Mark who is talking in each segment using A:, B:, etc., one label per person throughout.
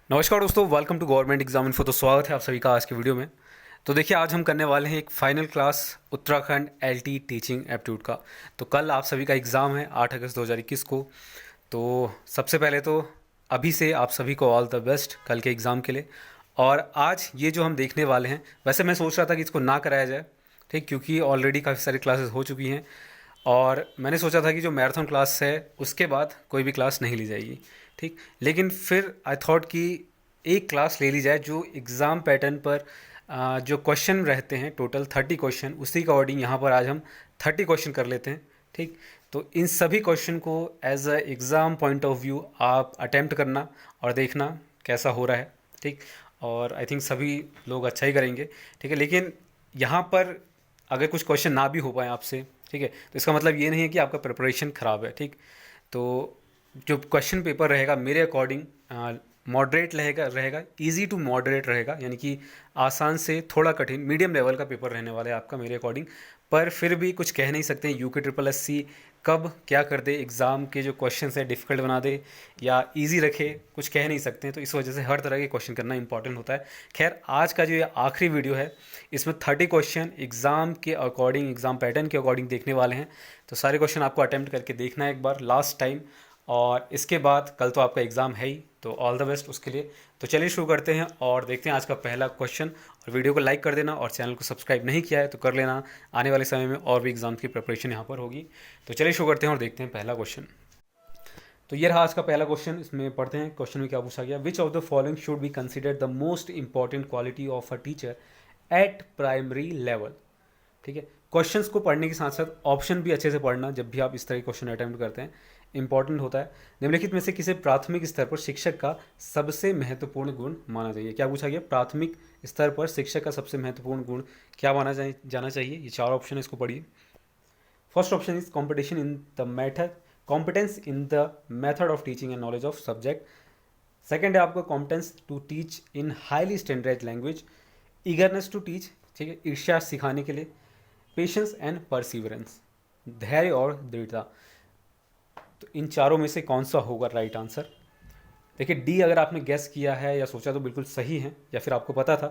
A: नमस्कार दोस्तों, welcome to government exam info. तो स्वागत है आप सभी का आज के वीडियो में। तो देखिए, आज हम करने वाले हैं एक final class Uttarakhand LT teaching aptitude का। तो कल आप सभी का एग्ज़ाम है 8 अगस्त 2021 को। तो सबसे पहले तो अभी से आप सभी को ऑल द बेस्ट कल के एग्ज़ाम के लिए। और आज ये जो हम देखने वाले हैं, वैसे मैं सोच रहा था कि इसको ना कराया जाए, ठीक, क्योंकि ऑलरेडी काफ़ी सारी क्लासेस हो चुकी हैं और मैंने सोचा था कि जो मैराथन क्लास है उसके बाद कोई भी क्लास नहीं ली जाएगी, ठीक। लेकिन फिर आई थॉट कि एक क्लास ले ली जाए जो एग्ज़ाम पैटर्न पर जो क्वेश्चन रहते हैं, टोटल 30 क्वेश्चन, उसी का अकॉर्डिंग यहाँ पर आज हम 30 क्वेश्चन कर लेते हैं, ठीक। तो इन सभी क्वेश्चन को as a exam point of view आप अटेम्प्ट करना और देखना कैसा हो रहा है, ठीक। और आई थिंक सभी लोग अच्छा ही करेंगे, ठीक है। लेकिन यहाँ पर अगर कुछ क्वेश्चन ना भी हो पाए आपसे, ठीक है, तो इसका मतलब ये नहीं है कि आपका प्रिपरेशन ख़राब है, ठीक। तो जो क्वेश्चन पेपर रहेगा मेरे अकॉर्डिंग मॉडरेट रहेगा इजी टू मॉडरेट रहेगा, यानी कि आसान से थोड़ा कठिन मीडियम लेवल का पेपर रहने वाला है आपका मेरे अकॉर्डिंग। पर फिर भी कुछ कह नहीं सकते यूके ट्रिपल एस सी कब क्या कर दे, एग्ज़ाम के जो क्वेश्चन है डिफ़िकल्ट बना दे या इजी रखे, कुछ कह नहीं सकते हैं। तो इस वजह से हर तरह के क्वेश्चन करना इंपॉर्टेंट होता है। खैर, आज का जो ये आखिरी वीडियो है इसमें 30 क्वेश्चन एग्ज़ाम के अकॉर्डिंग, एग्ज़ाम पैटर्न के अकॉर्डिंग देखने वाले हैं। तो सारे क्वेश्चन आपको अटेम्प्ट करके देखना है एक बार लास्ट टाइम, और इसके बाद कल तो आपका एग्ज़ाम है ही, तो ऑल द बेस्ट उसके लिए। तो चलिए शुरू करते हैं और देखते हैं आज का पहला क्वेश्चन। और वीडियो को लाइक कर देना और चैनल को सब्सक्राइब नहीं किया है तो कर लेना, आने वाले समय में और भी एग्ज़ाम की प्रिपरेशन यहाँ पर होगी। तो चलिए शुरू करते हैं और देखते हैं पहला क्वेश्चन। तो ये रहा आज का पहला क्वेश्चन। इसमें पढ़ते हैं क्वेश्चन में क्या पूछा गया। विच of the following should be considered the most important quality of a teacher at primary level, ठीक है। क्वेश्चंस को पढ़ने के साथ साथ ऑप्शन भी अच्छे से पढ़ना जब भी आप इस तरह के क्वेश्चन अटेम्प्ट करते हैं, इंपॉर्टेंट होता है। निम्नलिखित में से किसे प्राथमिक स्तर पर शिक्षक का सबसे महत्वपूर्ण गुण माना चाहिए। क्या पूछा गया, प्राथमिक स्तर पर शिक्षक का सबसे महत्वपूर्ण गुण क्या माना जाना चाहिए। ये चार ऑप्शन है, इसको पढ़िए। First option is competition in the method, competence in the method of teaching and knowledge of subject. Second है आपका competence to teach in highly standard language, eagerness to teach, ठीक है, ईर्ष्या सिखाने के लिए, पेशेंस एंड परसिवरेंस, धैर्य और दृढ़ता। तो इन चारों में से कौन सा होगा राइट आंसर। देखिए, डी अगर आपने गेस किया है या सोचा तो बिल्कुल सही है, या फिर आपको पता था।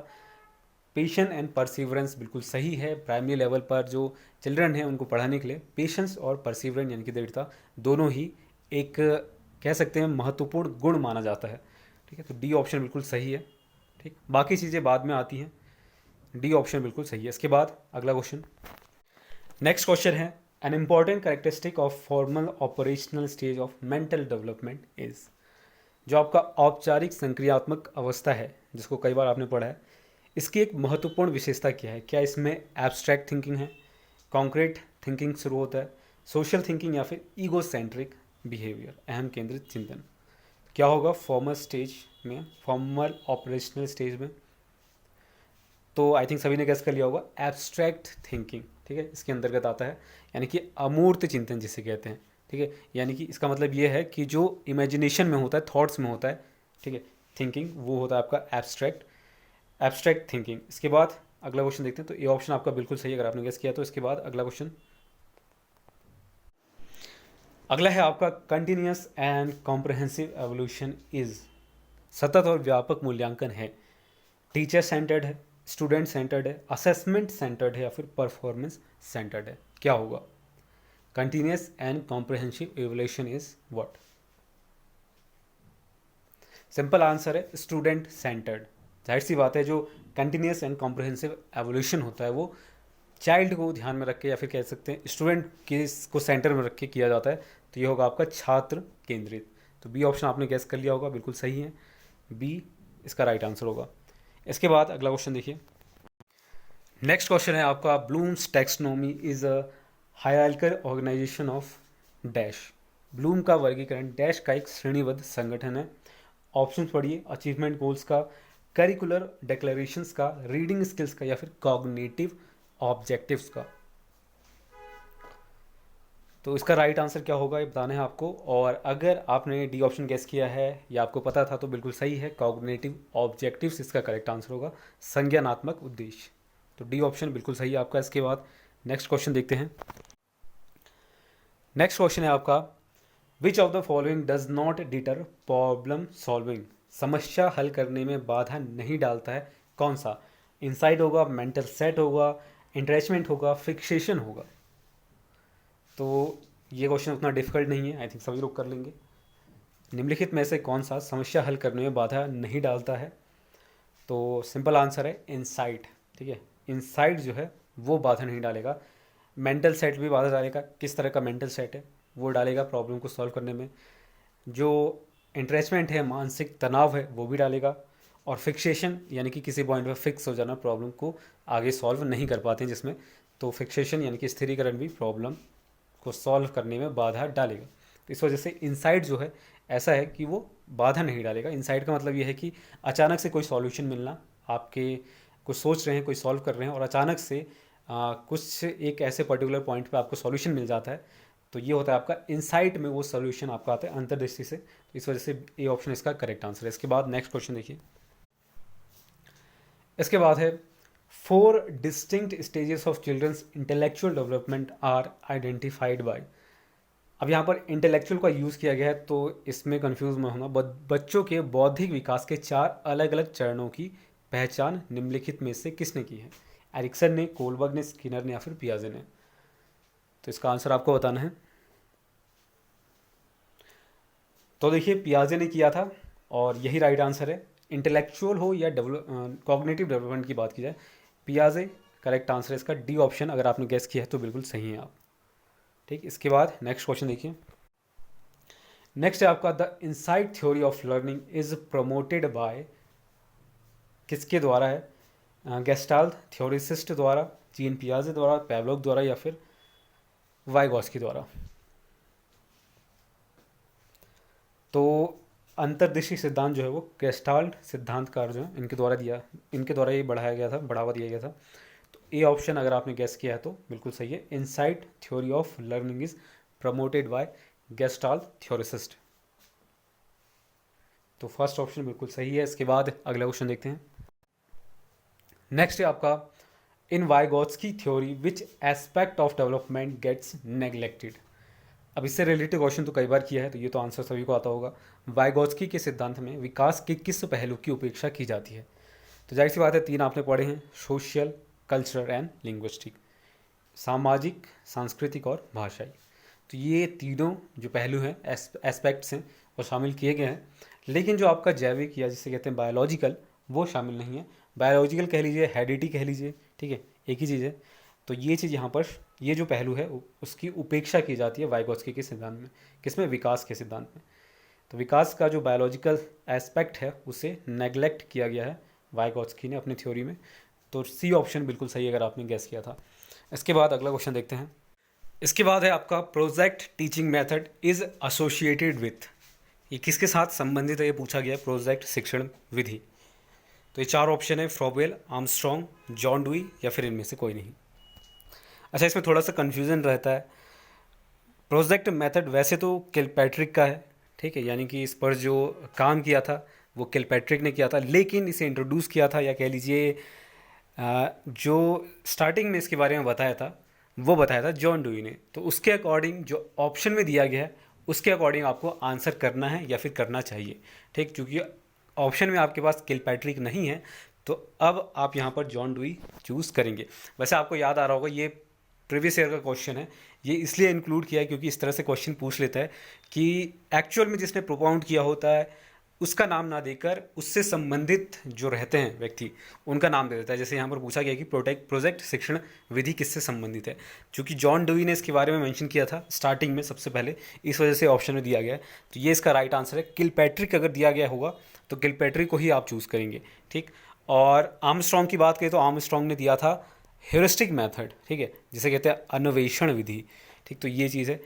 A: पेशेंस एंड परसिवरेंस बिल्कुल सही है। प्राइमरी लेवल पर जो चिल्ड्रन है उनको पढ़ाने के लिए पेशेंस और परसिवरेंस यानी कि दृढ़ता दोनों ही एक कह सकते हैं महत्वपूर्ण गुण माना जाता है, ठीक है। तो डी ऑप्शन बिल्कुल सही है, ठीक। बाकी चीज़ें बाद में आती हैं, डी ऑप्शन बिल्कुल सही है। इसके बाद अगला क्वेश्चन, नेक्स्ट क्वेश्चन है an important characteristic of formal operational stage of mental development is. जो आपका औपचारिक संक्रियात्मक अवस्था है जिसको कई बार आपने पढ़ा है, इसकी एक महत्वपूर्ण विशेषता क्या है। क्या इसमें एब्स्ट्रैक्ट थिंकिंग है, कॉन्क्रीट थिंकिंग शुरू होता है, सोशल थिंकिंग या फिर ईगो सेंट्रिक बिहेवियर, अहम केंद्रित चिंतन। क्या होगा फॉर्मल स्टेज में, फॉर्मल ऑपरेशनल स्टेज में। तो आई थिंक सभी ने गेस कर लिया होगा, एब्स्ट्रैक्ट थिंकिंग, ठीक है, इसके अंतर्गत आता है, यानी कि अमूर्त चिंतन जिसे कहते हैं, ठीक है। यानी कि इसका मतलब ये है कि जो इमेजिनेशन में होता है, थॉट्स में होता है, ठीक है, थिंकिंग, वो होता है आपका एब्स्ट्रैक्ट थिंकिंग। इसके बाद अगला क्वेश्चन देखते हैं। तो ये ऑप्शन आपका बिल्कुल सही है अगर आपने गेस किया तो। इसके बाद अगला क्वेश्चन, अगला है आपका continuous and comprehensive evolution is. सतत और व्यापक मूल्यांकन है, टीचर सेंटर्ड है, स्टूडेंट सेंटर्ड है, असेसमेंट सेंटर्ड है या फिर परफॉर्मेंस सेंटर्ड है। क्या होगा, continuous and comprehensive evolution is what. Simple answer है स्टूडेंट सेंटर्ड। जाहिर सी बात है, जो कंटिन्यूस एंड कॉम्प्रहेंसिव एवोल्यूशन होता है वो चाइल्ड को ध्यान में रख के या फिर कह सकते हैं स्टूडेंट को सेंटर में रख के किया जाता है। तो ये होगा आपका छात्र केंद्रित। तो बी ऑप्शन आपने गैस कर लिया होगा, बिल्कुल सही है, बी इसका राइट आंसर होगा। इसके बाद अगला क्वेश्चन देखिए। नेक्स्ट क्वेश्चन है आपका, Bloom's taxonomy is a hierarchical organisation of dash. Bloom का वर्गीकरण डैश का एक श्रेणीबद्ध संगठन है। ऑप्शन पढ़िए, अचीवमेंट गोल्स का, करिकुलर डिक्लेरेशंस का, रीडिंग स्किल्स का या फिर कॉग्निटिव ऑब्जेक्टिव्स का। तो इसका राइट आंसर क्या होगा ये बताना है आपको। और अगर आपने डी ऑप्शन गेस किया है या आपको पता था तो बिल्कुल सही है, कॉग्निटिव ऑब्जेक्टिव्स इसका करेक्ट आंसर होगा, संज्ञानात्मक उद्देश्य। तो डी ऑप्शन बिल्कुल सही है आपका। इसके बाद नेक्स्ट क्वेश्चन देखते हैं। नेक्स्ट क्वेश्चन है आपका, which of the following does not deter problem solving. समस्या हल करने में बाधा नहीं डालता है, कौन सा? इंसाइट होगा, मेंटल सेट होगा, इंट्रेचमेंट होगा, फिक्सेशन होगा। तो ये क्वेश्चन उतना डिफिकल्ट नहीं है, आई थिंक सभी लोग कर लेंगे। निम्नलिखित में से कौन सा समस्या हल करने में बाधा नहीं डालता है? तो सिंपल आंसर है इंसाइट। ठीक है, इंसाइट जो है वो बाधा नहीं डालेगा। मेंटल सेट भी बाधा डालेगा। किस तरह का मेंटल सेट है वो डालेगा प्रॉब्लम को सॉल्व करने में। जो इंट्रेचमेंट है, मानसिक तनाव है, वो भी डालेगा। और फिक्सेशन यानी कि किसी पॉइंट पर फिक्स हो जाना, प्रॉब्लम को आगे सॉल्व नहीं कर पाते हैं जिसमें, तो फिक्सेशन यानी कि स्थिरीकरण भी प्रॉब्लम को सॉल्व करने में बाधा डालेगा। तो इस वजह से इंसाइट जो है ऐसा है कि वो बाधा नहीं डालेगा। इंसाइट का मतलब ये है कि अचानक से कोई सॉल्यूशन मिलना, आपके कुछ सोच रहे हैं, कोई सॉल्व कर रहे हैं और अचानक से कुछ एक ऐसे पर्टिकुलर पॉइंट पे आपको सॉल्यूशन मिल जाता है, तो ये होता है आपका इंसाइट में वो सॉल्यूशन आपका आता है अंतर्दृष्टि से। तो इस वजह से ए ऑप्शन इसका करेक्ट आंसर है। इसके बाद नेक्स्ट क्वेश्चन देखिए। इसके बाद है 4 distinct stages of children's intellectual development are identified by. अब यहाँ पर इंटेलेक्चुअल का यूज़ किया गया है, तो इसमें कंफ्यूज मत होना। बच्चों के बौद्धिक विकास के 4 अलग अलग चरणों की पहचान निम्नलिखित में से किसने की है? एरिक्सन ने, कोलबर्ग ने, स्किनर ने या फिर पियाजे ने? तो इसका आंसर आपको बताना है। तो देखिए, पियाजे ने किया था और यही राइट आंसर है। इंटेलेक्चुअल हो या कॉग्निटिव डेवलपमेंट की बात की जाए, पियाजे करेक्ट आंसर है इसका। डी ऑप्शन अगर आपने गेस किया है तो बिल्कुल सही है आप। ठीक, इसके बाद नेक्स्ट क्वेश्चन देखिए। नेक्स्ट है आपका, the insight theory of learning is promoted bye, किसके द्वारा है? गेस्टाल्ट थ्योरिसिस्ट द्वारा, जीन पियाजे द्वारा, पेवलोव द्वारा या फिर वाइगॉस्की द्वारा? तो अंतर्दृष्टि सिद्धांत जो है वो गेस्टाल्ट सिद्धांतकार जो है इनके द्वारा ये बढ़ावा दिया गया था। तो ए ऑप्शन अगर आपने गेस किया है तो बिल्कुल सही है। Insight theory of learning is promoted by Gestalt theorists. तो फर्स्ट ऑप्शन बिल्कुल सही है। इसके बाद अगला क्वेश्चन देखते हैं। नेक्स्ट है आपका, in Vygotsky theory which aspect of development gets neglected. अब इससे रिलेटेड क्वेश्चन तो कई बार किया है, तो ये तो आंसर सभी को आता होगा। वाइगॉत्स्की के सिद्धांत में विकास के किस पहलू की उपेक्षा की जाती है? तो जाहिर सी बात है, 3 आपने पढ़े हैं, सोशल, कल्चरल एंड लिंग्विस्टिक, सामाजिक, सांस्कृतिक और भाषाई। तो ये तीनों जो पहलू हैं, एस्पेक्ट्स हैं, वो शामिल किए गए हैं। लेकिन जो आपका जैविक या जिसे कहते हैं बायोलॉजिकल, वो शामिल नहीं है। बायोलॉजिकल कह लीजिए, हेरिडिटी कह लीजिए, ठीक है, एक ही चीज़ है। तो ये चीज़ यहाँ पर, ये जो पहलू है उसकी उपेक्षा की जाती है वाइगॉत्स्की के सिद्धांत में। किसमें? विकास के सिद्धांत में। तो विकास का जो बायोलॉजिकल एस्पेक्ट है उसे नेग्लेक्ट किया गया है वाइगॉत्स्की ने अपनी थ्योरी में। तो सी ऑप्शन बिल्कुल सही अगर आपने गैस किया था। इसके बाद अगला क्वेश्चन देखते हैं। इसके बाद है आपका, project teaching method is associated with, ये किसके साथ संबंधित है? ये पूछा गया है, प्रोजेक्ट शिक्षण विधि। तो ये 4 ऑप्शन है, फ्रॉबेल, आर्मस्ट्रॉन्ग, जॉन डुई या फिर इनमें से कोई नहीं। अच्छा, इसमें थोड़ा सा कन्फ्यूज़न रहता है। प्रोजेक्ट मेथड वैसे तो किलपैट्रिक का है, ठीक है, यानी कि इस पर जो काम किया था वो किलपैट्रिक ने किया था, लेकिन इसे इंट्रोड्यूस किया था, या कह लीजिए जो स्टार्टिंग में इसके बारे में बताया था वो बताया था जॉन डुई ने। तो उसके अकॉर्डिंग जो ऑप्शन में दिया गया है उसके अकॉर्डिंग आपको आंसर करना है या फिर करना चाहिए, ठीक। क्योंकि ऑप्शन में आपके पास किलपैट्रिक नहीं है, तो अब आप यहाँ पर जॉन डुई चूज़ करेंगे। वैसे आपको याद आ रहा होगा, ये प्रीवियस ईयर का क्वेश्चन है, ये इसलिए इंक्लूड किया है क्योंकि इस तरह से क्वेश्चन पूछ लेता है कि एक्चुअल में जिसने प्रोपाउंड किया होता है उसका नाम ना देकर उससे संबंधित जो रहते हैं व्यक्ति उनका नाम दे देता है। जैसे यहाँ पर पूछा गया कि प्रोजेक्ट शिक्षण विधि किससे संबंधित है, क्योंकि जॉन डुई ने इसके बारे में मेंशन किया था स्टार्टिंग में सबसे पहले, इस वजह से ऑप्शन में दिया गया है। तो ये इसका राइट आंसर है। किलपैट्रिक अगर दिया गया होगा तो किलपैट्रिक को ही आप चूज़ करेंगे, ठीक। और आर्मस्ट्रॉन्ग की बात करें तो आर्मस्ट्रॉन्ग ने दिया था ह्यूरिस्टिक मेथड, ठीक है, जिसे कहते हैं अन्वेषण विधि, ठीक। तो ये चीज़ है,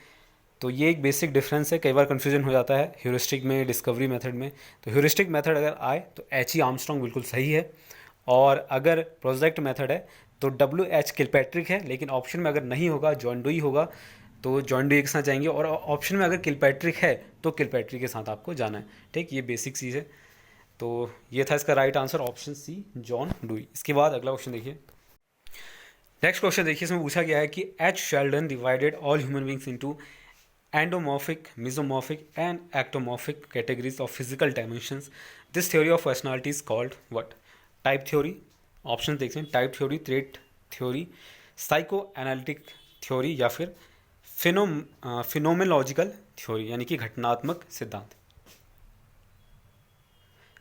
A: तो ये एक बेसिक डिफरेंस है। कई बार कन्फ्यूजन हो जाता है ह्यूरिस्टिक में, डिस्कवरी मेथड में। तो ह्यूरिस्टिक मेथड अगर आए तो H.E. आर्मस्ट्रॉन्ग बिल्कुल सही है, और अगर प्रोजेक्ट मेथड है तो W.H. किलपैट्रिक है। लेकिन ऑप्शन में अगर नहीं होगा, जॉन डुई होगा, तो जॉन डुई के साथ जाएंगे, और ऑप्शन में अगर किलपैट्रिक है तो किलपैट्रिक के साथ आपको जाना है, ठीक। ये बेसिक चीज़ है। तो ये था इसका right answer, option C, John Dewey. इसके बाद अगला क्वेश्चन देखिए। नेक्स्ट क्वेश्चन देखिए, इसमें पूछा गया है कि H. Sheldon divided all human beings into endomorphic, mesomorphic, and ectomorphic categories of physical dimensions. This theory of personality is called what? Type theory. Option देखते हैं, type theory, trait theory, psycho analytic theory, या फिर phenomenological theory यानी कि घटनात्मक सिद्धांत।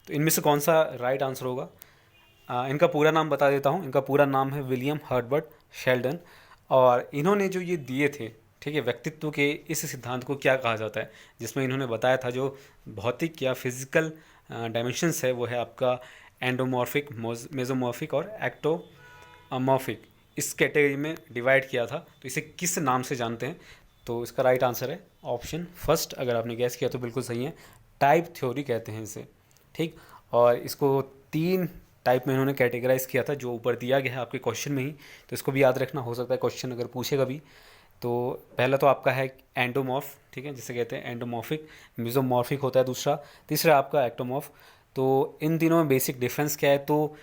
A: तो इनमें से कौन सा राइट आंसर होगा? इनका पूरा नाम बता देता हूँ। इनका पूरा नाम है विलियम हर्बर्ट शेल्डन, और इन्होंने जो ये दिए थे, ठीक है, व्यक्तित्व के इस सिद्धांत को क्या कहा जाता है, जिसमें इन्होंने बताया था जो भौतिक या फिजिकल डायमेंशंस है वो है आपका एंडोमॉर्फिक, मेसोमॉर्फिक और एक्टोमॉर्फिक, इस कैटेगरी में डिवाइड किया था। तो इसे किस नाम से जानते हैं? तो इसका राइट आंसर है ऑप्शन फर्स्ट। अगर आपने गैस किया तो बिल्कुल सही है, टाइप थ्योरी कहते हैं इसे, ठीक। और इसको 3 टाइप में इन्होंने कैटेगराइज किया था, जो ऊपर दिया गया है आपके क्वेश्चन में ही। तो इसको भी याद रखना, हो सकता है क्वेश्चन अगर पूछेगा भी। तो पहला तो आपका है एंडोमॉर्फ, ठीक है, जिसे कहते हैं एंडोमॉर्फिक, मेसोमॉर्फिक होता है दूसरा, तीसरा आपका एक्टोमॉर्फ। तो इन तीनों में बेसिक डिफरेंस क्या है? तो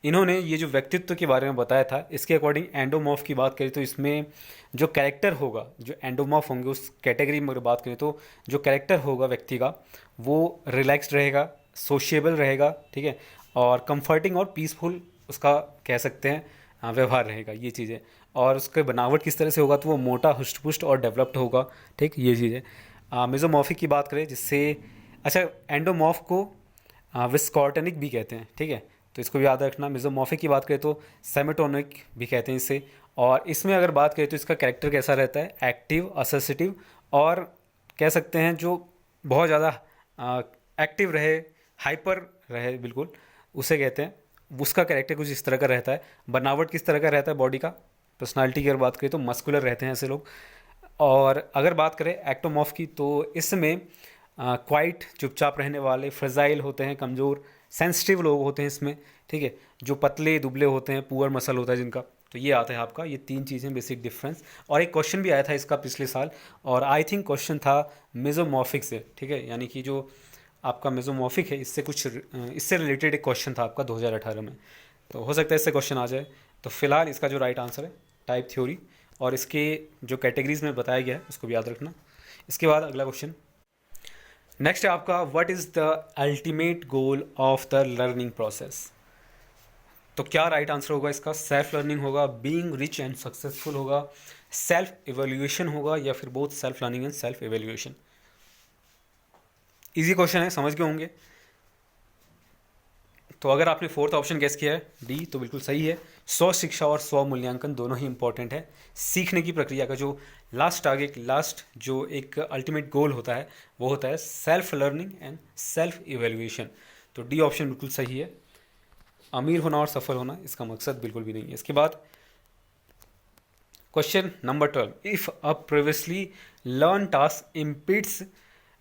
A: इन्होंने ये जो व्यक्तित्व के बारे में बताया था, इसके अकॉर्डिंग एंडोमॉर्फ की बात करें तो इसमें जो कैरेक्टर होगा, जो एंडोमॉर्फ होंगे उस कैटेगरी में अगर बात करें तो जो कैरेक्टर होगा व्यक्ति का, वो रिलैक्स्ड रहेगा, सोशिएबल रहेगा, ठीक है, और कंफर्टिंग और पीसफुल उसका कह सकते हैं व्यवहार रहेगा, ये चीज़ें। और उसके बनावट किस तरह से होगा? तो वो मोटा, हुष्ट-पुष्ट और डेवलप्ड होगा, ठीक, ये चीज़ें। मेसोमॉर्फिक की बात करें जिससे, अच्छा, एंडोमॉर्फ को विस्कॉर्टनिक भी कहते हैं, ठीक है, तो इसको भी याद रखना। मेसोमॉर्फिक की बात करें तो सेमेटोनिक भी कहते हैं इसे। और इसमें अगर बात करें तो इसका कैरेक्टर कैसा रहता है? एक्टिव, असर्सिटिव, और कह सकते हैं जो बहुत ज़्यादा एक्टिव रहे, हाइपर रहे, बिल्कुल उसे कहते हैं। उसका कैरेक्टर कुछ इस तरह का रहता है। बनावट किस तरह का रहता है बॉडी का? पर्सनालिटी की अगर बात करें तो मस्कुलर रहते हैं ऐसे लोग। और अगर बात करें एक्टोमॉर्फ की तो इसमें क्वाइट, चुपचाप रहने वाले, फ्रेजाइल होते हैं, कमज़ोर, सेंसिटिव लोग होते हैं इसमें, ठीक है, जो पतले दुबले होते हैं, पुअर मसल होता है जिनका। तो ये आता है आपका, ये 3 चीज़ें बेसिक डिफरेंस। और एक क्वेश्चन भी आया था इसका पिछले साल, और आई थिंक क्वेश्चन था मेसोमॉर्फिक से, ठीक है, यानी कि जो आपका मेसोमॉर्फिक है इससे कुछ इससे रिलेटेड एक क्वेश्चन था आपका 2018 में। तो हो सकता है इससे क्वेश्चन आ जाए। तो फिलहाल इसका जो राइट आंसर है टाइप थ्योरी, और इसके जो कैटेगरीज में बताया गया है उसको भी याद रखना। इसके बाद अगला क्वेश्चन नेक्स्ट है आपका, what is the ultimate goal of the learning process? तो क्या राइट आंसर होगा इसका? सेल्फ लर्निंग होगा, बीइंग रिच एंड सक्सेसफुल होगा, सेल्फ इवेल्युएशन होगा, या फिर both self learning and self evaluation? Easy question है, समझ गए होंगे। तो अगर आपने 4th ऑप्शन गेस किया है डी, तो बिल्कुल सही है। स्व शिक्षा और स्व मूल्यांकन दोनों ही इंपॉर्टेंट है। सीखने की प्रक्रिया का जो लास्ट टारगेट, लास्ट जो एक अल्टीमेट गोल होता है वो होता है self learning and self evaluation. तो डी ऑप्शन बिल्कुल सही है। अमीर होना और सफल होना इसका मकसद बिल्कुल भी नहीं है। इसके बाद question number 12, if a previously learn task impedes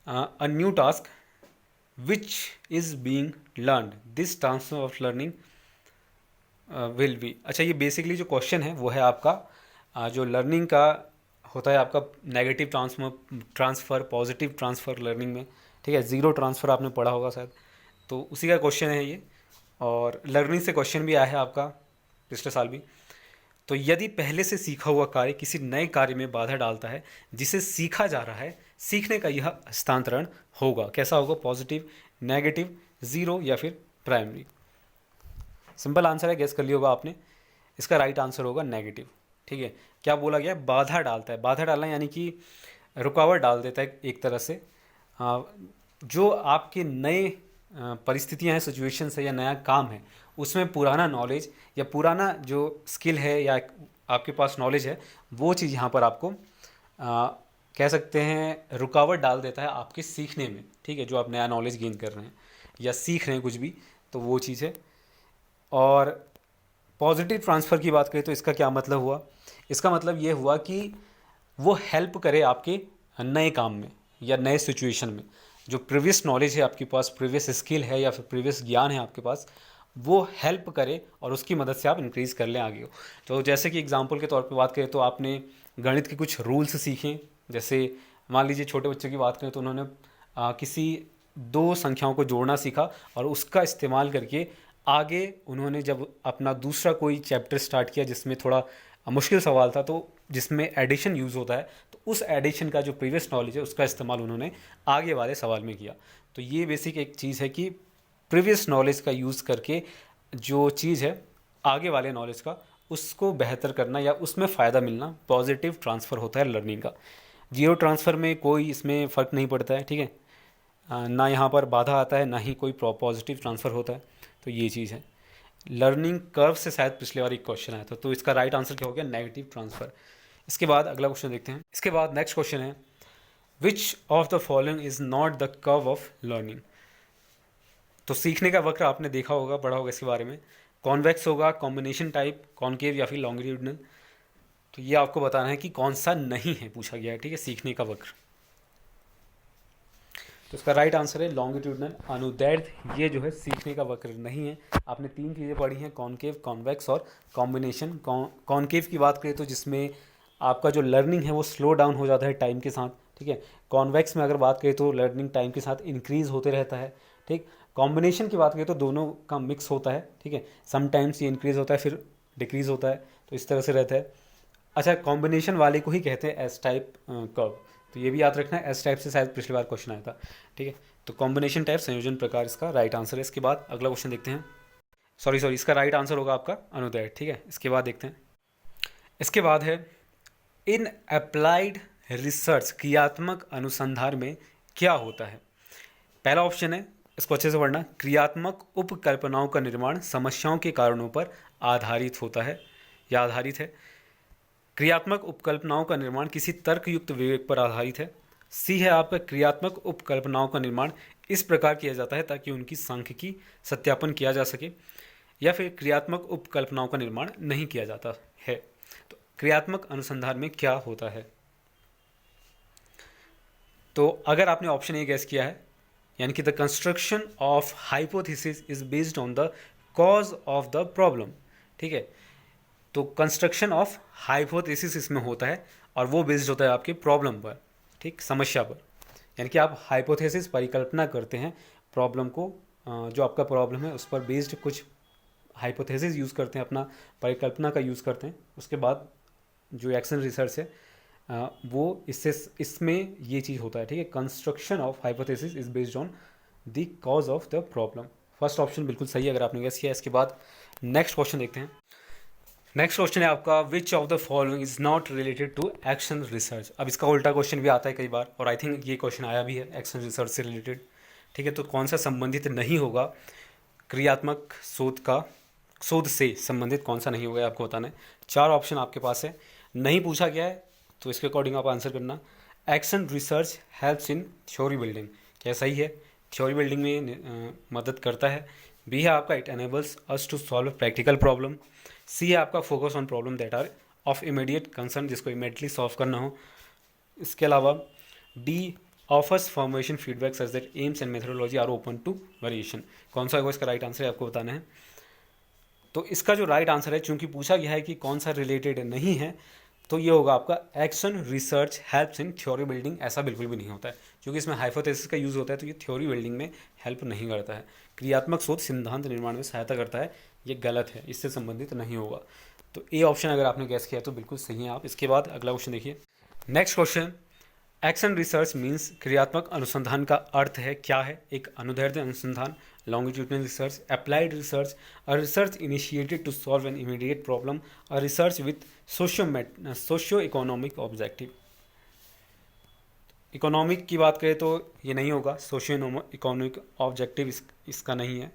A: a new task which is being learned, this transfer of learning will be। अच्छा, ये बेसिकली जो क्वेश्चन है वो है आपका जो लर्निंग का होता है आपका negative transfer, positive transfer learning में, ठीक है, ज़ीरो ट्रांसफ़र आपने पढ़ा होगा शायद, तो उसी का क्वेश्चन है ये। और लर्निंग से क्वेश्चन भी आया है आपका पिछले साल भी। तो यदि पहले से सीखा हुआ कार्य किसी नए कार्य में बाधा डालता है जिसे सीखा जा रहा है, सीखने का यह हस्तांतरण होगा। कैसा होगा? पॉजिटिव, नेगेटिव, ज़ीरो, या फिर प्राइमरी? सिंपल आंसर है, गेस कर लिया होगा आपने। इसका राइट आंसर होगा नेगेटिव, ठीक है। क्या बोला गया? बाधा डालता है। बाधा डालना यानी कि रुकावट डाल देता है एक तरह से। जो आपके नए परिस्थितियाँ हैं, सिचुएशंस है या नया काम है, उसमें पुराना नॉलेज या पुराना जो स्किल है या आपके पास नॉलेज है, वो चीज़ यहाँ पर आपको कह सकते हैं रुकावट डाल देता है आपके सीखने में, ठीक है, जो आप नया नॉलेज गेन कर रहे हैं या सीख रहे हैं कुछ भी, तो वो चीज़ है। और पॉजिटिव ट्रांसफ़र की बात करें तो इसका क्या मतलब हुआ? इसका मतलब ये हुआ कि वो हेल्प करे आपके नए काम में या नए सिचुएशन में। जो प्रीवियस नॉलेज है आपके पास, प्रीवियस स्किल है या फिर प्रीवियस ज्ञान है आपके पास, वो हेल्प करे और उसकी मदद से आप इंक्रीज़ कर लें आगे। तो जैसे कि एग्जांपल के तौर पे बात करें तो आपने गणित के कुछ रूल्स सीखे। जैसे मान लीजिए छोटे बच्चों की बात करें तो उन्होंने किसी 2 संख्याओं को जोड़ना सीखा और उसका इस्तेमाल करके आगे उन्होंने जब अपना दूसरा कोई चैप्टर स्टार्ट किया जिसमें थोड़ा मुश्किल सवाल था, तो जिसमें एडिशन यूज़ होता है, तो उस एडिशन का जो प्रीवियस नॉलेज है उसका इस्तेमाल उन्होंने आगे वाले सवाल में किया। तो ये बेसिक एक चीज़ है कि प्रीवियस नॉलेज का यूज़ करके जो चीज़ है आगे वाले नॉलेज का उसको बेहतर करना या उसमें फ़ायदा मिलना पॉजिटिव ट्रांसफ़र होता है लर्निंग का। जीरो ट्रांसफ़र में कोई इसमें फ़र्क नहीं पड़ता है, ठीक है। ना यहाँ पर बाधा आता है, ना ही कोई पॉजिटिव ट्रांसफ़र होता है। तो ये चीज़ है। लर्निंग कर्व से शायद पिछले बार एक क्वेश्चन आया था, तो इसका राइट आंसर क्या हो गया? Negative transfer. इसके बाद अगला क्वेश्चन देखते हैं। इसके बाद नेक्स्ट क्वेश्चन है, विच of the following is not the curve of learning. तो सीखने का वक्र आपने देखा होगा, पढ़ा होगा इसके बारे में। कॉन्वेक्स होगा, कॉम्बिनेशन टाइप, कॉनकेव या फिर लॉन्गिट्यूडिनल। तो ये आपको बताना है कि कौन सा नहीं है, पूछा गया है, ठीक है, सीखने का वक्र। तो इसका राइट आंसर है लॉन्गिट्यूडिनल अनुदैर्ध्य। ये जो है सीखने का वक्र नहीं है। आपने तीन चीज़ें पढ़ी हैं, कॉनकेव, कॉन्वेक्स और कॉम्बिनेशन। कॉनकेव की बात करें तो जिसमें आपका जो लर्निंग है वो स्लो डाउन हो जाता है टाइम के साथ, ठीक है। कॉन्वेक्स में अगर बात करें तो लर्निंग टाइम के साथ इंक्रीज़ होते रहता है, ठीक। कॉम्बिनेशन की बात करें तो दोनों का मिक्स होता है, ठीक है। समटाइम्स ये इंक्रीज़ होता है फिर डिक्रीज़ होता है, तो इस तरह से रहता है। अच्छा, कॉम्बिनेशन वाले को ही कहते हैं एस टाइप कर्व। तो ये भी याद रखना है, एस टाइप से शायद पिछली बार क्वेश्चन आया था, ठीक है। तो कॉम्बिनेशन टाइप संयोजन प्रकार इसका राइट आंसर है। इसके बाद अगला क्वेश्चन देखते हैं। सॉरी इसका राइट आंसर होगा आपका अनुदैर्ध्य, ठीक है। इसके बाद देखते हैं। इसके बाद है, इन अप्लाइड रिसर्च, क्रियात्मक अनुसंधान में क्या होता है। पहला ऑप्शन है, इसको अच्छे से पढ़ना, क्रियात्मक उपकल्पनाओं का निर्माण समस्याओं के कारणों पर आधारित होता है या आधारित है। क्रियात्मक उपकल्पनाओं का निर्माण किसी तर्कयुक्त विवेक पर आधारित है। सी है आपका, क्रियात्मक उपकल्पनाओं का निर्माण इस प्रकार किया जाता है ताकि उनकी सांख्यिकी सत्यापन किया जा सके। या फिर क्रियात्मक उपकल्पनाओं का निर्माण नहीं किया जाता है। तो क्रियात्मक अनुसंधान में क्या होता है। तो अगर आपने ऑप्शन ए गैस किया है, यानी कि the construction of hypothesis is based on the cause of the problem, ठीक है। तो कंस्ट्रक्शन ऑफ हाइपोथेसिस इसमें होता है और वो बेस्ड होता है आपके प्रॉब्लम पर, ठीक, समस्या पर। यानी कि आप हाइपोथेसिस परिकल्पना करते हैं प्रॉब्लम को, जो आपका प्रॉब्लम है उस पर बेस्ड कुछ हाइपोथेसिस यूज़ करते हैं, अपना परिकल्पना का यूज़ करते हैं। उसके बाद जो एक्शन रिसर्च है वो इसमें ये चीज़ होता है, ठीक है। Construction of hypothesis is based on the cause of the problem. First option बिल्कुल सही है अगर आपने गेस किया। इसके बाद नेक्स्ट क्वेश्चन देखते हैं। नेक्स्ट क्वेश्चन है आपका, which of the following is not related to action research. अब इसका उल्टा क्वेश्चन भी आता है कई बार, और आई थिंक ये क्वेश्चन आया भी है एक्शन रिसर्च से रिलेटेड, ठीक है। तो कौन सा संबंधित नहीं होगा क्रियात्मक शोध से संबंधित कौन सा नहीं होगा, आपको बताना है। चार ऑप्शन आपके पास है, नहीं पूछा गया है तो इसके अकॉर्डिंग आप आंसर करना। Action research helps in theory building, क्या सही है? थ्योरी बिल्डिंग में मदद करता है। बी है आपका, it enables us to solve practical problem. C है आपका, focus on problem that are of immediate concern, जिसको इमीडिएटली सॉल्व करना हो। इसके अलावा D offers formation feedback such that aims and methodology are open to variation. कौन सा होगा इसका राइट आंसर है, आपको बताना है। तो इसका जो राइट आंसर है, चूंकि पूछा गया है कि कौन सा रिलेटेड नहीं है, तो ये होगा आपका action research helps in theory building. ऐसा बिल्कुल भी नहीं होता है, क्योंकि इसमें हाइपोथेसिस का यूज़ होता है, तो ये थ्योरी बिल्डिंग में हेल्प नहीं करता है। क्रियात्मक शोध सिद्धांत निर्माण में सहायता करता है, ये गलत है, इससे संबंधित नहीं होगा। तो ए ऑप्शन अगर आपने गैस किया तो बिल्कुल सही है आप। इसके बाद अगला क्वेश्चन देखिए। Next question, action research means क्रियात्मक अनुसंधान का अर्थ है क्या है? एक अनुदैर्ध्य अनुसंधान, longitudinal research, applied research, a research initiated to solve an immediate problem, a research with socio economic objective. Economic की बात करें तो ये नहीं होगा, सोशियो इकोनॉमिक ऑब्जेक्टिव इसका नहीं है,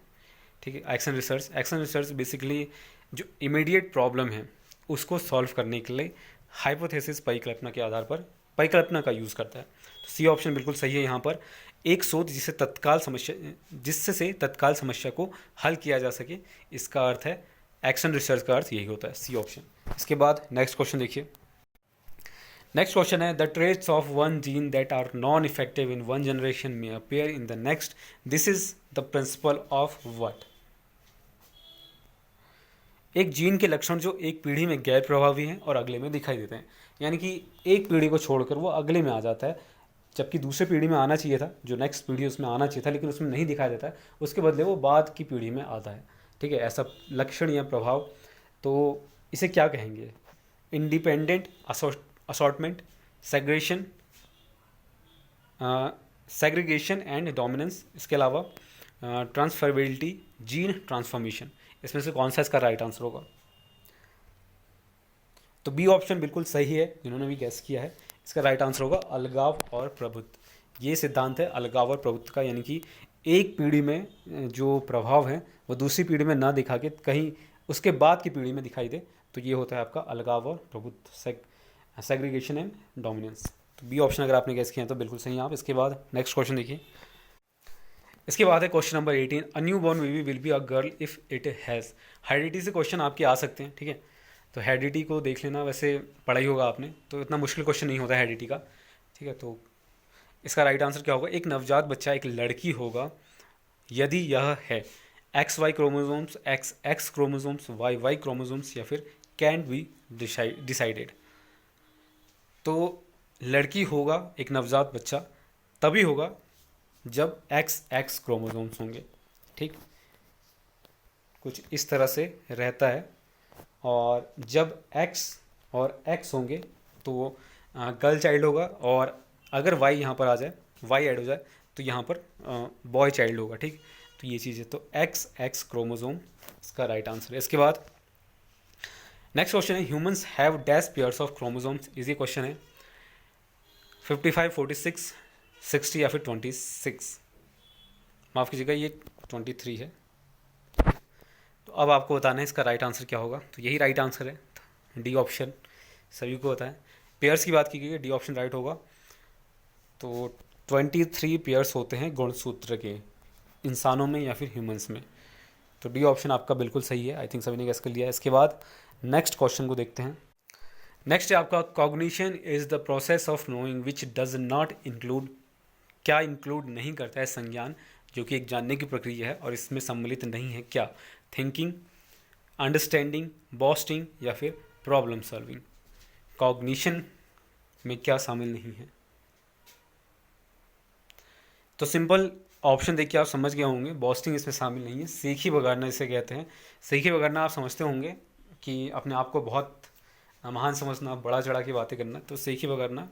A: ठीक है। एक्शन रिसर्च बेसिकली जो इमीडिएट प्रॉब्लम है उसको सॉल्व करने के लिए हाइपोथेसिस परिकल्पना के आधार पर परिकल्पना का यूज़ करता है। तो सी ऑप्शन बिल्कुल सही है यहाँ पर। एक शोध जिससे तत्काल समस्या को हल किया जा सके, इसका अर्थ है एक्शन रिसर्च का अर्थ यही होता है, सी ऑप्शन। इसके बाद नेक्स्ट क्वेश्चन देखिए। नेक्स्ट क्वेश्चन है, the traits of one gene that are non effective in one generation में appear in the next, this is the principle of what. एक जीन के लक्षण जो एक पीढ़ी में गैर प्रभावी हैं और अगले में दिखाई देते हैं, यानी कि एक पीढ़ी को छोड़कर वो अगले में आ जाता है, जबकि दूसरे पीढ़ी में आना चाहिए था, जो नेक्स्ट पीढ़ी उसमें आना चाहिए था, लेकिन उसमें नहीं दिखाई देता है, उसके बदले वो बाद की पीढ़ी में आता है, ठीक है। ऐसा लक्षण या प्रभाव, तो इसे क्या कहेंगे? Independent assortment, segregation segregation and dominance, इसके अलावा ट्रांसफरेबिलिटी, जीन ट्रांसफॉर्मेशन। इसमें से कौन सा इसका राइट आंसर होगा? तो बी ऑप्शन बिल्कुल सही है, जिन्होंने भी गैस किया है। इसका राइट आंसर होगा अलगाव और प्रभुत्व। ये सिद्धांत है अलगाव और प्रभुत्व का, यानी कि एक पीढ़ी में जो प्रभाव है वो दूसरी पीढ़ी में ना दिखा के कहीं उसके बाद की पीढ़ी में दिखाई दे, तो ये होता है आपका अलगाव और प्रभुत्व, सेग्रीगेशन एंड डोमिनेंस। तो बी ऑप्शन अगर आपने गैस किया तो बिल्कुल सही है आप। इसके बाद नेक्स्ट क्वेश्चन देखिए। इसके बाद है question number 18, a new born baby will be a girl if it has. Heredity से क्वेश्चन आपके आ सकते हैं, ठीक है। तो हेरिडिटी को देख लेना, वैसे पढ़ा ही होगा आपने, तो इतना मुश्किल क्वेश्चन नहीं होता हेरिडिटी का, ठीक है। तो इसका राइट आंसर क्या होगा? एक नवजात बच्चा एक लड़की होगा यदि यह है X Y chromosomes, X X chromosomes, Y Y chromosomes, या फिर कैन बी डिसाइडेड। तो लड़की होगा एक नवजात बच्चा तभी होगा जब एक्स एक्स क्रोमोसोम्स होंगे, ठीक, कुछ इस तरह से रहता है। और जब एक्स और एक्स होंगे तो वो गर्ल चाइल्ड होगा, और अगर वाई यहाँ पर आ जाए, वाई ऐड हो जाए, तो यहाँ पर बॉय चाइल्ड होगा, ठीक। तो ये चीज़ है, तो एक्स एक्स क्रोमोसोम इसका राइट आंसर है। इसके बाद नेक्स्ट क्वेश्चन है, humans have dash pairs of chromosomes. Easy question है, 55, 46, 60 या फिर 26। माफ़ कीजिएगा, ये 23 है। तो अब आपको बताना है इसका राइट आंसर क्या होगा। तो यही राइट आंसर है, डी ऑप्शन सभी को होता है। पेयर्स की बात की गई है, डी ऑप्शन राइट होगा। तो 23 पेयर्स होते हैं गुणसूत्र के, इंसानों में या फिर ह्यूमंस में। तो डी ऑप्शन आपका बिल्कुल सही है, आई थिंक सभी ने गेस कर लिया है। इसके बाद नेक्स्ट क्वेश्चन को देखते हैं। नेक्स्ट है आपका, cognition is the process of knowing which does not include. क्या इंक्लूड नहीं करता है संज्ञान, जो कि एक जानने की प्रक्रिया है और इसमें सम्मिलित नहीं है क्या? थिंकिंग, अंडरस्टैंडिंग, बॉस्टिंग, या फिर प्रॉब्लम सॉल्विंग। कॉग्निशन में क्या शामिल नहीं है? तो सिंपल ऑप्शन देख के आप समझ गए होंगे, बॉस्टिंग इसमें शामिल नहीं है। सीखी बगाड़ना इसे कहते हैं। सीखी बगाड़ना आप समझते होंगे कि अपने आप को बहुत महान समझना, बड़ा चढ़ा की बातें करना, तो सीखी बगाड़ना,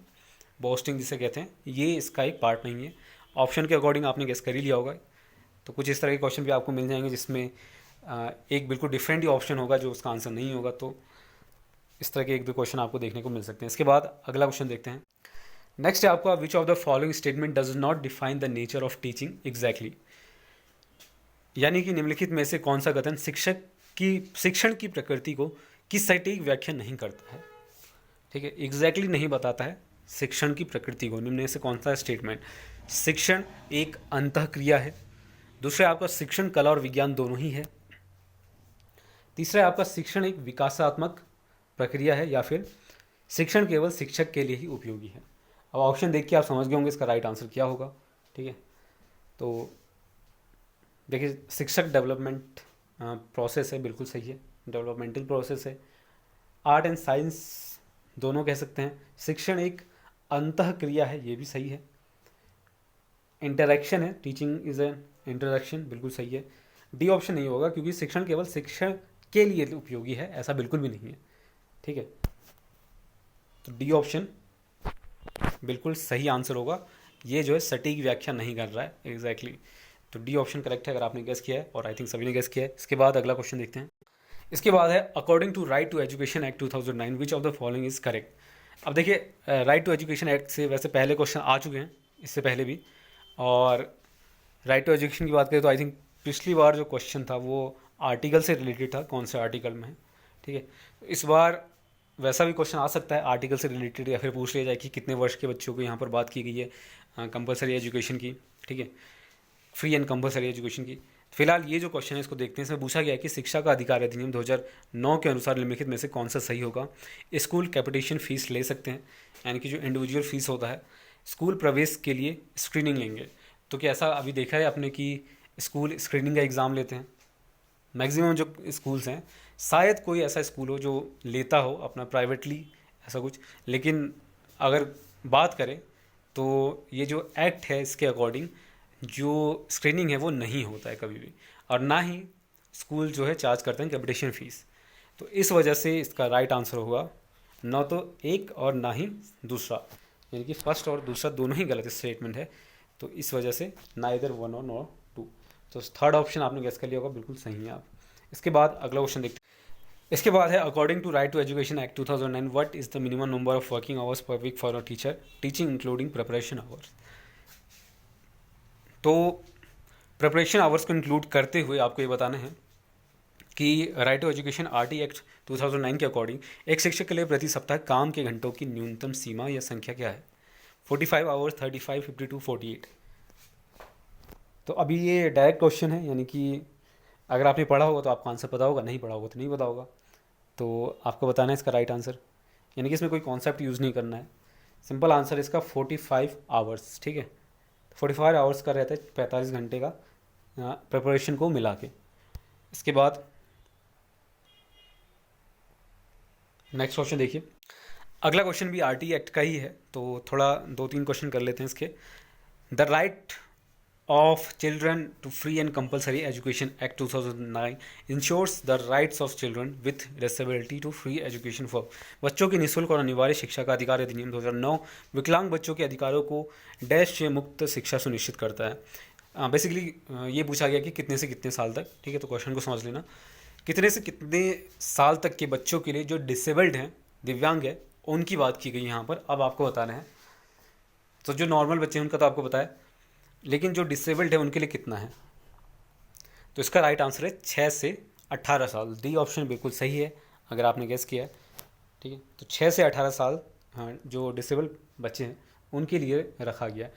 A: बॉस्टिंग जिसे कहते हैं, ये इसका एक पार्ट नहीं है। ऑप्शन के अकॉर्डिंग आपने गेस कर ही लिया होगा। तो कुछ इस तरह के क्वेश्चन भी आपको मिल जाएंगे जिसमें एक बिल्कुल डिफरेंट ही ऑप्शन होगा जो उसका आंसर नहीं होगा। तो इस तरह के एक दो क्वेश्चन आपको देखने को मिल सकते हैं। इसके बाद अगला क्वेश्चन देखते हैं। नेक्स्ट है आपका, which of the following statement does not define the nature of teaching exactly. यानी कि निम्नलिखित में से कौन सा कथन शिक्षण की प्रकृति को की सटीक व्याख्या नहीं करता है, ठीक है, एग्जैक्टली नहीं बताता है शिक्षण की प्रकृति को। निम्न में से कौन सा स्टेटमेंट? शिक्षण एक अंतःक्रिया है। दूसरा आपका, शिक्षण कला और विज्ञान दोनों ही है। तीसरा आपका, शिक्षण एक विकासात्मक प्रक्रिया है, या फिर शिक्षण केवल शिक्षक के लिए ही उपयोगी है। अब ऑप्शन देख के आप समझ गए होंगे इसका राइट आंसर क्या होगा, ठीक है। तो देखिए, शिक्षक डेवलपमेंट प्रोसेस है, बिल्कुल सही है, डेवलपमेंटल प्रोसेस है। आर्ट एंड साइंस दोनों कह सकते हैं। शिक्षण एक अंतःक्रिया है, ये भी सही है। इंटरेक्शन है, टीचिंग इज एन इंटरेक्शन, बिल्कुल सही है। डी ऑप्शन नहीं होगा क्योंकि शिक्षण केवल शिक्षण के लिए उपयोगी है, ऐसा बिल्कुल भी नहीं है, ठीक है। तो डी ऑप्शन बिल्कुल सही आंसर होगा। ये जो है सटीक व्याख्या नहीं कर रहा है एग्जैक्टली। तो डी ऑप्शन करेक्ट है अगर आपने गेस किया है, और आई थिंक सभी ने गेस किया है। इसके बाद अगला क्वेश्चन देखते हैं। इसके बाद है, according to right to education act 2009 which of the following is correct. अब देखिए, राइट टू एजुकेशन एक्ट से वैसे पहले क्वेश्चन आ चुके हैं इससे पहले भी, और राइट टू एजुकेशन की बात करें तो आई थिंक पिछली बार जो क्वेश्चन था वो आर्टिकल से रिलेटेड था, कौन से आर्टिकल में है, ठीक है। इस बार वैसा भी क्वेश्चन आ सकता है आर्टिकल से रिलेटेड, या फिर पूछ लिया जाए कि कितने वर्ष के बच्चों को यहाँ पर बात की गई है कंपलसरी एजुकेशन की, ठीक है, फ्री एंड कंपलसरी एजुकेशन की। फिलहाल ये जो क्वेश्चन है इसको देखते हैं। इसमें पूछा गया है कि शिक्षा का अधिकार अधिनियम 2009 के अनुसार निम्नलिखित में से कौन सा सही होगा। स्कूल कैपिटेशन फीस ले सकते हैं, यानी कि जो इंडिविजुअल फीस होता है। स्कूल प्रवेश के लिए स्क्रीनिंग लेंगे, तो क्या ऐसा अभी देखा है आपने कि स्कूल स्क्रीनिंग का एग्ज़ाम लेते हैं? मैक्सिमम जो स्कूल्स हैं, शायद कोई ऐसा स्कूल हो जो लेता हो अपना प्राइवेटली ऐसा कुछ, लेकिन अगर बात करें तो ये जो एक्ट है इसके अकॉर्डिंग जो स्क्रीनिंग है वो नहीं होता है कभी भी, और ना ही स्कूल जो है चार्ज करते हैं कैपिटेशन फ़ीस। तो इस वजह से इसका राइट आंसर होगा ना तो एक और ना ही दूसरा, यानी कि फर्स्ट और दूसरा दोनों ही गलत स्टेटमेंट है। तो इस वजह से नाइदर वन और नॉट टू। तो थर्ड ऑप्शन आपने गेस कर लिया होगा, बिल्कुल सही है आप। इसके बाद अगला क्वेश्चन देखते हैं। इसके बाद है according to right to education act 2009 what is the minimum number of working hours per week for a teacher teaching including preparation hours. तो प्रिपरेशन आवर्स को इंक्लूड करते हुए आपको ये बताना है कि right to education RT act 2009 के अकॉर्डिंग एक शिक्षक के लिए प्रति सप्ताह काम के घंटों की न्यूनतम सीमा या संख्या क्या है? 45 आवर्स, 35, 52, 48। तो अभी ये डायरेक्ट क्वेश्चन है, यानी कि अगर आपने पढ़ा होगा तो आपको आंसर पता होगा, नहीं पढ़ा होगा तो नहीं पता होगा। तो आपको बताना है इसका राइट आंसर, यानी कि इसमें कोई कॉन्सेप्ट यूज़ नहीं करना है। सिंपल आंसर इसका 45 आवर्स, ठीक है। 45 आवर्स का रहता है 45 घंटे का प्रिपरेशन को मिला के। इसके बाद नेक्स्ट क्वेश्चन देखिए। अगला क्वेश्चन भी आरटी एक्ट का ही है, तो थोड़ा 2-3 क्वेश्चन कर लेते हैं इसके। The right of children to free and compulsory education act 2009 ensures the rights of children with disability to free education for. बच्चों की निःशुल्क और अनिवार्य शिक्षा का अधिकार अधिनियम 2009 विकलांग बच्चों के अधिकारों को डैश से मुक्त शिक्षा सुनिश्चित करता है। बेसिकली ये पूछा गया कि कितने से कितने साल तक, ठीक है। तो क्वेश्चन को समझ लेना, कितने से कितने साल तक के बच्चों के लिए जो डिसेबल्ड हैं, दिव्यांग है, उनकी बात की गई यहाँ पर। अब आपको बताना है, तो जो नॉर्मल बच्चे हैं उनका तो आपको पता है, लेकिन जो डिसेबल्ड है उनके लिए कितना है। तो इसका राइट आंसर है 6 से 18 साल। डी ऑप्शन बिल्कुल सही है अगर आपने गेस किया है, ठीक है। तो 6 से 18 साल, हाँ, जो डिसेबल्ड बच्चे हैं उनके लिए रखा गया।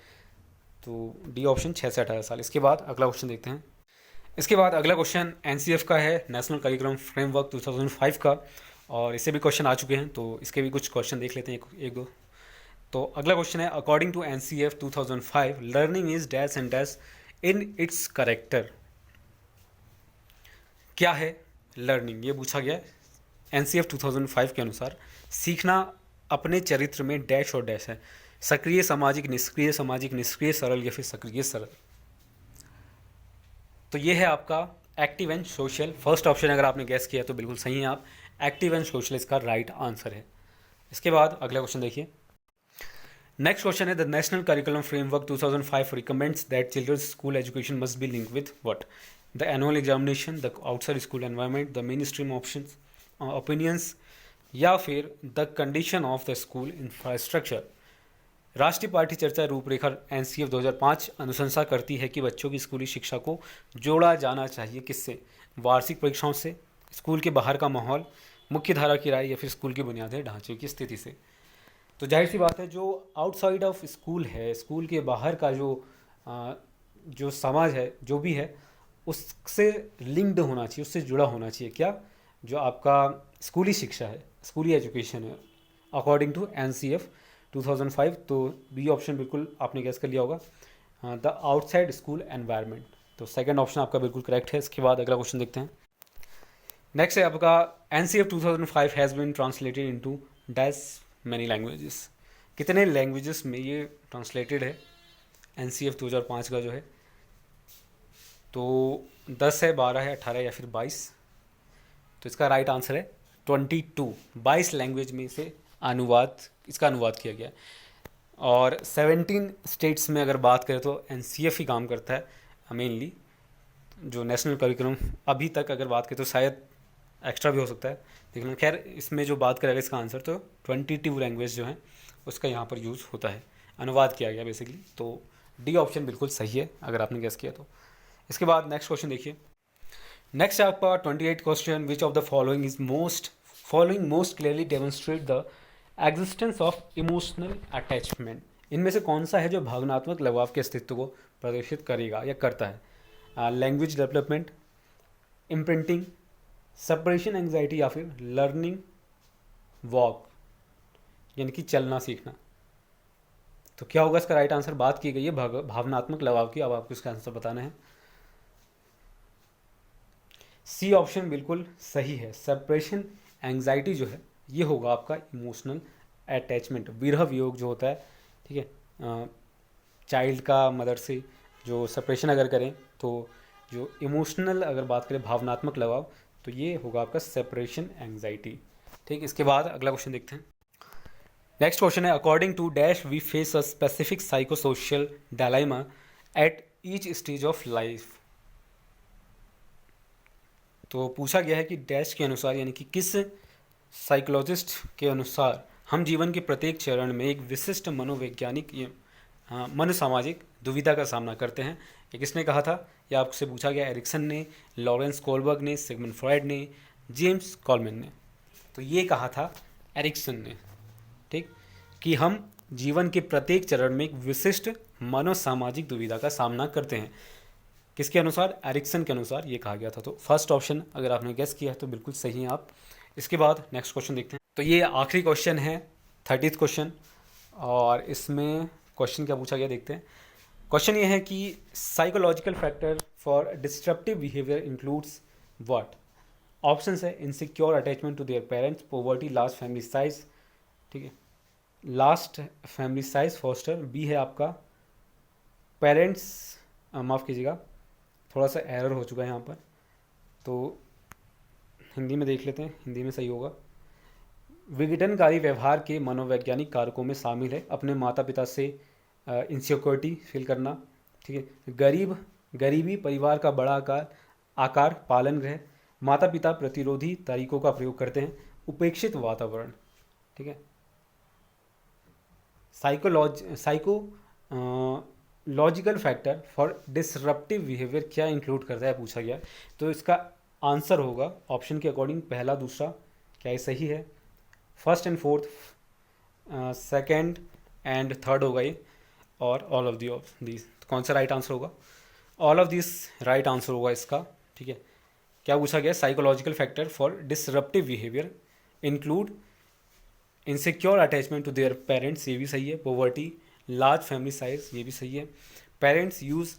A: तो डी ऑप्शन 6 से 18 साल। इसके बाद अगला क्वेश्चन देखते हैं। इसके बाद अगला क्वेश्चन एनसीएफ का है, नेशनल करिकुलम फ्रेमवर्क 2005 का, और इससे भी क्वेश्चन आ चुके हैं, तो इसके भी कुछ क्वेश्चन देख लेते हैं एक दो। तो अगला क्वेश्चन है according to NCF 2005 learning is dash and dash in its character. क्या है लर्निंग, ये पूछा गया है। एनसीएफ 2005 के अनुसार सीखना अपने चरित्र में डैश और डैश है, सक्रिय सामाजिक, निष्क्रिय सामाजिक, निष्क्रिय सरल या फिर सक्रिय सरल। तो ये है आपका active and social. First option अगर आपने गैस किया तो बिल्कुल सही है आप, एक्टिव एंड सोशल इसका राइट आंसर है। इसके बाद अगला क्वेश्चन देखिए। नेक्स्ट क्वेश्चन है the national curriculum framework 2005 recommends that children's school education must be link with what? The annual examination, the outside school environment, the mainstream options opinions, या फिर the condition of the school infrastructure. राष्ट्रीय पाठ्य चर्चा रूपरेखा NCF 2005 अनुशंसा करती है कि बच्चों की स्कूली शिक्षा को जोड़ा जाना चाहिए किससे? वार्षिक परीक्षाओं से, स्कूल के बाहर का माहौल, मुख्य धारा की राय, या फिर स्कूल के बुनियादी ढांचे की स्थिति से। तो जाहिर सी बात है, जो आउटसाइड ऑफ स्कूल है, स्कूल के बाहर का जो समाज है, जो भी है, उससे लिंक्ड होना चाहिए, उससे जुड़ा होना चाहिए। क्या? जो आपका स्कूली शिक्षा है, स्कूली एजुकेशन है, अकॉर्डिंग टू एनसीएफ 2005। तो बी ऑप्शन बिल्कुल आपने गैस कर लिया होगा, द आउटसाइड स्कूल एनवायरनमेंट। तो सेकंड ऑप्शन आपका बिल्कुल करेक्ट है। इसके बाद अगला क्वेश्चन देखते हैं। नेक्स्ट है आपका NCF 2005 has been translated into dash many languages. कितने लैंग्वेजेस में ये ट्रांसलेटेड है एनसीएफ 2005 का जो है? तो 10 है, 12 है, 18 या फिर 22। तो इसका राइट आंसर है 22। 22 लैंग्वेज में से इसका अनुवाद किया गया है। और 17 स्टेट्स में अगर बात करें तो एनसीएफ ही काम करता है मेनली, जो नेशनल करिकुलम। अभी तक अगर बात करें तो शायद एक्स्ट्रा भी हो सकता है, लेकिन खैर इसमें जो बात करेगा इसका आंसर, तो 22 लैंग्वेज जो है उसका यहाँ पर यूज़ होता है, अनुवाद किया गया बेसिकली। तो डी ऑप्शन बिल्कुल सही है अगर आपने गेस किया तो। इसके बाद नेक्स्ट क्वेश्चन देखिए। नेक्स्ट है आपका 28 question, which of the following most clearly demonstrate the existence of emotional attachment. इनमें से कौन सा है जो भावनात्मक लगाव के अस्तित्व को प्रदर्शित करेगा या करता है? Language development, imprinting, separation anxiety, या फिर लर्निंग वॉक, यानी कि चलना सीखना। तो क्या होगा इसका राइट आंसर? बात की गई है भावनात्मक लगाव की। अब आपको इसका आंसर बताना है। सी ऑप्शन बिल्कुल सही है, सेपरेशन एंग्जाइटी जो है ये होगा आपका इमोशनल अटैचमेंट, विरह वियोग जो होता है, ठीक है। चाइल्ड का मदर से जो सेपरेशन अगर करें, तो जो इमोशनल अगर बात करें, भावनात्मक लगाव, तो ये होगा आपका सेपरेशन एंग्जाइटी, ठीक। इसके बाद अगला क्वेश्चन देखते हैं। नेक्स्ट क्वेश्चन है, according to dash we face a specific psychosocial dilemma at each stage of life. तो पूछा गया है कि डैश के अनुसार, यानी कि किस साइकोलॉजिस्ट के अनुसार हम जीवन के प्रत्येक चरण में एक विशिष्ट मनोवैज्ञानिक मनोसामाजिक दुविधा का सामना करते हैं। ये किसने कहा था? यह आपसे पूछा गया, एरिक्सन ने, लॉरेंस कोलबर्ग ने, सिगमंड फ्रॉयड ने, जेम्स कॉलमैन ने। तो ये कहा था एरिक्सन ने, ठीक, कि हम जीवन के प्रत्येक चरण में एक विशिष्ट मनोसामाजिक दुविधा का सामना करते हैं। किसके अनुसार? एरिक्सन के अनुसार ये कहा गया था। तो फर्स्ट ऑप्शन अगर आपने गेस किया है तो बिल्कुल सही है आप। इसके बाद नेक्स्ट क्वेश्चन देखते हैं। तो ये आखिरी क्वेश्चन है, 30th क्वेश्चन, और इसमें क्वेश्चन क्या पूछा गया देखते हैं। क्वेश्चन ये है कि psychological factor for disruptive behaviour includes what? Option है insecure attachment to their parents, poverty, large family size, ठीक है, last family size foster. B है आपका पेरेंट्स, माफ़ कीजिएगा थोड़ा सा एरर हो चुका है यहाँ पर, तो हिंदी में देख लेते हैं, हिंदी में सही होगा। विघटनकारी व्यवहार के मनोवैज्ञानिक कारकों में शामिल है अपने माता पिता से इनसिक्योरिटी फील करना, ठीक है, गरीबी, परिवार का बड़ा आकार, पालन गृह, माता पिता प्रतिरोधी तरीकों का प्रयोग करते हैं, उपेक्षित वातावरण, ठीक है। Psychological factor for disruptive behaviour क्या इंक्लूड करता है, पूछा गया। तो इसका आंसर होगा ऑप्शन के अकॉर्डिंग पहला, दूसरा, क्या ये सही है? First and fourth, second and third होगा ये, और ऑल ऑफ दीज। कौन सा राइट आंसर होगा? All of this right answer होगा इसका, ठीक है। क्या पूछा गया? Psychological factor for disruptive behaviour include insecure attachment to their parents, ये भी सही है, पॉवर्टी, लार्ज फैमिली साइज, ये भी सही है, parents use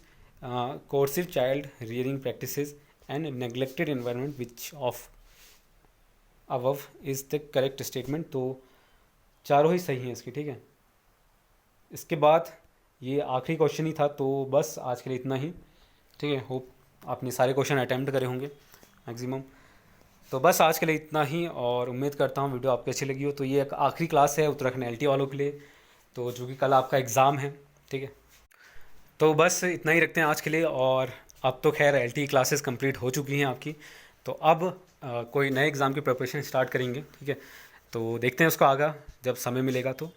A: coercive child rearing practices and neglected environment which of above is the correct statement. तो चारों ही सही हैं इसकी, ठीक है। इसके बाद ये आखिरी क्वेश्चन ही था, तो बस आज के लिए इतना ही, ठीक है। होप आपने सारे क्वेश्चन अटैम्प्ट करे होंगे मैक्सिमम। तो बस आज के लिए इतना ही, और उम्मीद करता हूँ वीडियो आपको अच्छी लगी हो। तो ये एक आखिरी क्लास है उत्तराखंड एलटी वालों के लिए, तो जो कि कल आपका एग्ज़ाम है, ठीक है। तो बस इतना ही रखते हैं आज के लिए, और अब तो खैर एलटी क्लासेस कंप्लीट हो चुकी हैं आपकी, तो अब कोई नए एग्ज़ाम की प्रिपरेशन स्टार्ट करेंगे, ठीक है। तो देखते हैं उसको आगे जब समय मिलेगा। तो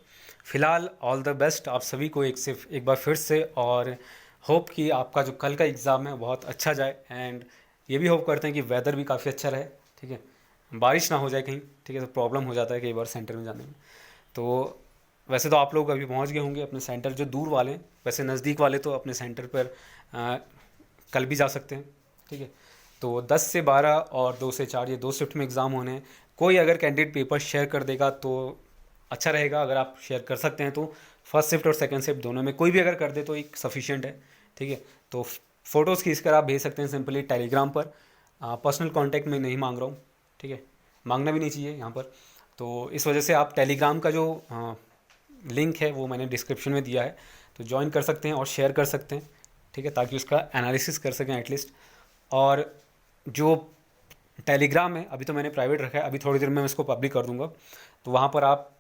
A: फ़िलहाल ऑल द बेस्ट आप सभी को एक बार फिर से, और होप कि आपका जो कल का एग्ज़ाम है बहुत अच्छा जाए, एंड ये भी होप करते हैं कि वेदर भी काफ़ी अच्छा रहे, ठीक है, बारिश ना हो जाए कहीं, ठीक है, तो प्रॉब्लम हो जाता है कई बार सेंटर में जाने में। तो वैसे तो आप लोग अभी पहुंच गए होंगे अपने सेंटर, जो दूर वाले हैं, वैसे नज़दीक वाले तो अपने सेंटर पर कल भी जा सकते हैं, ठीक है। तो 10 से 12 और 2 से 4 ये 2 शिफ्ट में एग्ज़ाम होने हैं। कोई अगर कैंडिडेट पेपर शेयर कर देगा तो अच्छा रहेगा, अगर आप शेयर कर सकते हैं तो फर्स्ट शिफ्ट और सेकंड शिफ्ट दोनों में कोई भी अगर कर दे तो एक सफिशिएंट है, ठीक है। तो फ़ोटोज़ खींच कर आप भेज सकते हैं सिंपली टेलीग्राम पर, पर्सनल कांटेक्ट में नहीं मांग रहा हूँ, ठीक है, मांगना भी नहीं चाहिए यहाँ पर। तो इस वजह से आप टेलीग्राम का जो लिंक है वो मैंने डिस्क्रिप्शन में दिया है, तो ज्वाइन कर सकते हैं और शेयर कर सकते हैं, ठीक है, ताकि उसका एनालिसिस कर सकें एटलीस्ट। और जो टेलीग्राम है अभी तो मैंने प्राइवेट रखा है, अभी थोड़ी देर में मैं इसको पब्लिक कर दूंगा, तो वहाँ पर आप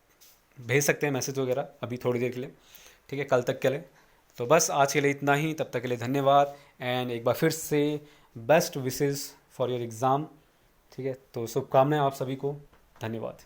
A: भेज सकते हैं मैसेज वगैरह अभी थोड़ी देर के लिए, ठीक है, कल तक के लिए। तो बस आज के लिए इतना ही, तब तक के लिए धन्यवाद, एंड एक बार फिर से best wishes for your exam, ठीक है। तो शुभकामनाएं आप सभी को, धन्यवाद।